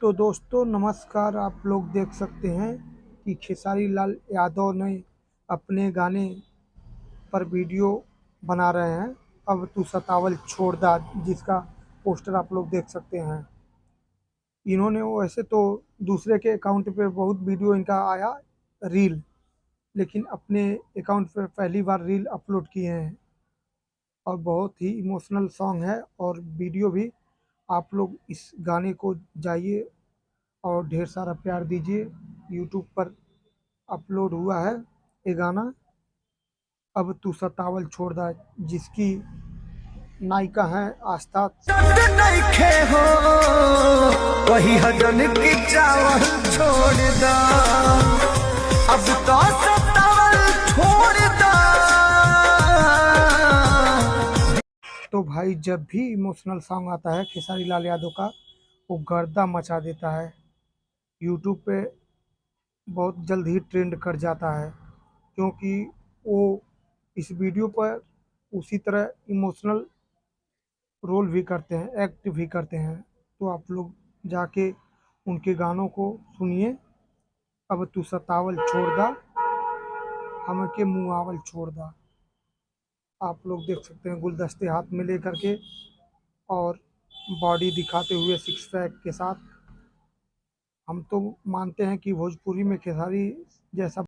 तो दोस्तों नमस्कार। आप लोग देख सकते हैं कि खेसारी लाल यादव ने अपने गाने पर वीडियो बना रहे हैं। अब तू सतावल छोड़ दा, जिसका पोस्टर आप लोग देख सकते हैं। इन्होंने वैसे तो दूसरे के अकाउंट पे बहुत वीडियो इनका आया रील, लेकिन अपने अकाउंट पे पहली बार रील अपलोड किए हैं और बहुत ही इमोशनल सॉन्ग है और वीडियो भी। आप लोग इस गाने को जाइए और ढेर सारा प्यार दीजिए। यूट्यूब पर अपलोड हुआ है ये गाना, अब तू सतावल छोड़ दा, जिसकी नायिका हैं आस्था। नइखे हो वही हजन की चावल छोड़ दा, अब तो सतावल छोड़ दा। तो भाई जब भी इमोशनल सॉन्ग आता है खेसारी लाल यादव का, वो गर्दा मचा देता है। यूट्यूब पे बहुत जल्द ही ट्रेंड कर जाता है, क्योंकि वो इस वीडियो पर उसी तरह इमोशनल रोल भी करते हैं, एक्ट भी करते हैं। तो आप लोग जाके उनके गानों को सुनिए। अब तू सतावल छोड़ दा, हमके मुआवल छोड़ दा। आप लोग देख सकते हैं गुलदस्ते हाथ में लेकर के और बॉडी दिखाते हुए सिक्स पैक के साथ। हम तो मानते हैं कि भोजपुरी में खेसारी जैसा